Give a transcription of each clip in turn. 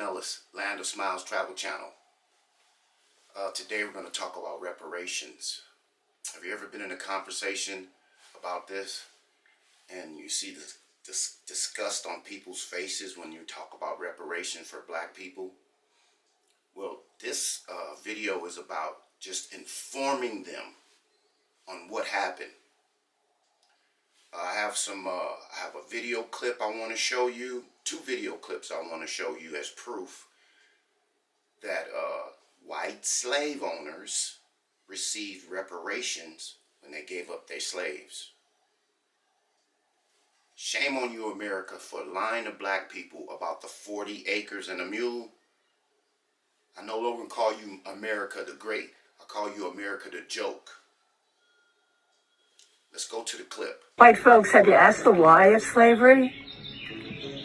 Ellis, Land of Smiles Travel Channel. Today we're going to talk about reparations. Have you ever been in a conversation about this and you see this disgust on people's faces when you talk about reparations for black people? Well, this video is about just informing them on what happened. I have a video clip I want to show you, 2 video clips I want to show you as proof that white slave owners received reparations when they gave up their slaves. Shame on you, America, for lying to black people about the 40 acres and a mule. I no longer call you America the Great. I call you America the Joke. Let's go to the clip. White folks, have you asked the why of slavery?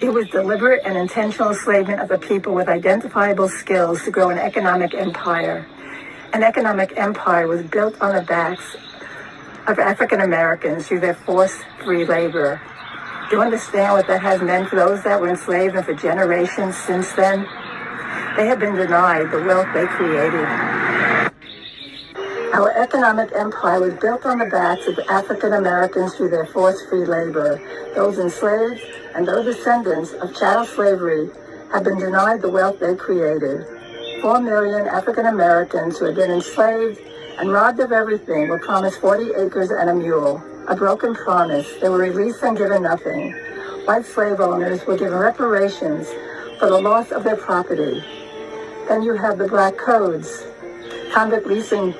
It was deliberate and intentional enslavement of a people with identifiable skills to grow an economic empire. An economic empire was built on the backs of African Americans through their forced free labor. Do you understand what that has meant for those that were enslaved and for generations since then? They have been denied the wealth they created. Our economic empire was built on the backs of African Americans through their forced free labor. Those enslaved and those descendants of chattel slavery have been denied the wealth they created. 4 million African Americans who had been enslaved and robbed of everything were promised 40 acres and a mule. A broken promise. They were released and given nothing. White slave owners were given reparations for the loss of their property. Then you have the black codes, convict leasing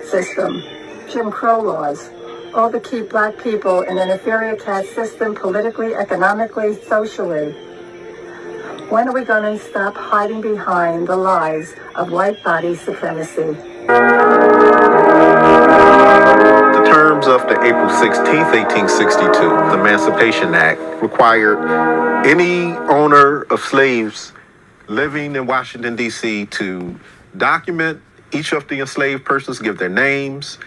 system, Jim Crow laws, all to keep black people in an inferior caste system politically, economically, socially. When are we going to stop hiding behind the lies of white body supremacy? The terms of the April 16th, 1862, the Emancipation Act, required any owner of slaves living in Washington, D.C. to document each of the enslaved persons, give their names,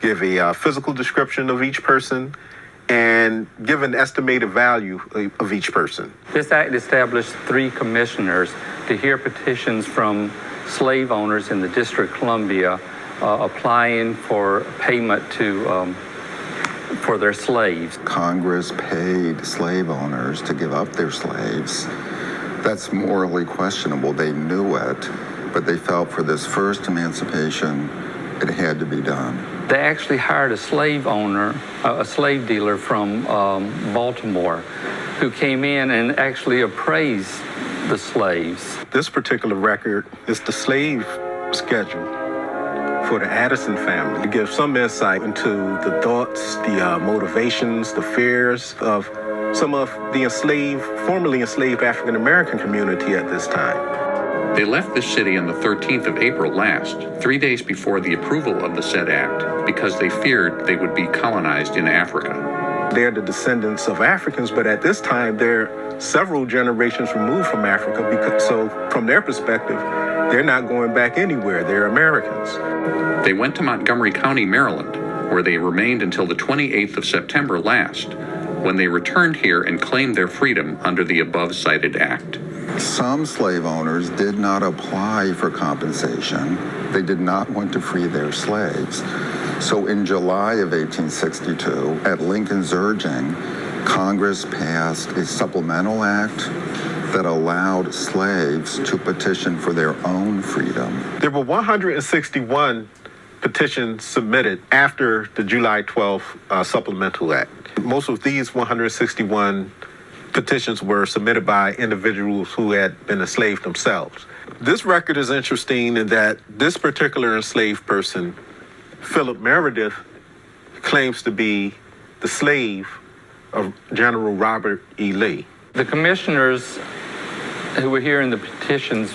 give a physical description of each person, and give an estimated value of each person. This act established 3 commissioners to hear petitions from slave owners in the District of Columbia applying for payment for their slaves. Congress paid slave owners to give up their slaves. That's morally questionable. They knew it, but they felt for this first emancipation, it had to be done. They actually hired a slave owner, a slave dealer from Baltimore, who came in and actually appraised the slaves. This particular record is the slave schedule for the Addison family. It gives some insight into the thoughts, the motivations, the fears of some of the formerly enslaved African American community at this time. They left this city on the 13th of April last, 3 days before the approval of the said act, because they feared they would be colonized in Africa. They're the descendants of Africans, but at this time, they're several generations removed from Africa, so from their perspective, they're not going back anywhere. They're Americans. They went to Montgomery County, Maryland, where they remained until the 28th of September last, when they returned here and claimed their freedom under the above-cited act. Some slave owners did not apply for compensation. They did not want to free their slaves. So in July of 1862, at Lincoln's urging, Congress passed a supplemental act that allowed slaves to petition for their own freedom. There were 161 petitions submitted after the July 12th Supplemental Act. Most of these 161 petitions were submitted by individuals who had been enslaved themselves. This record is interesting in that this particular enslaved person, Philip Meredith, claims to be the slave of General Robert E. Lee. The commissioners who were hearing the petitions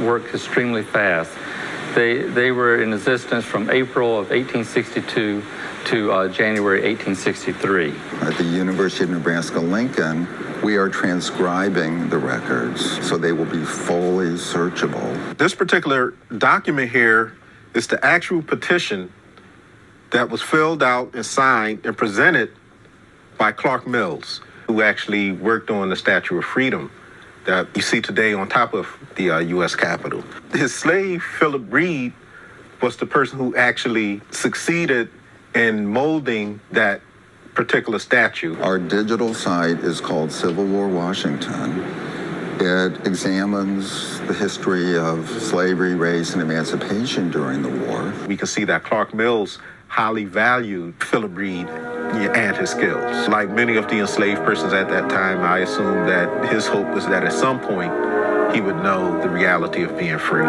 worked extremely fast. They were in existence from April of 1862 to January 1863. At the University of Nebraska-Lincoln, we are transcribing the records, so they will be fully searchable. This particular document here is the actual petition that was filled out and signed and presented by Clark Mills, who actually worked on the Statue of Freedom that you see today on top of the U.S. Capitol. His slave, Philip Reed, was the person who actually succeeded in molding that particular statue. Our digital site is called Civil War Washington. It examines the history of slavery, race, and emancipation during the war. We can see that Clark Mills highly valued Philip Reed and his skills. Like many of the enslaved persons at that time, I assume that his hope was that at some point he would know the reality of being free.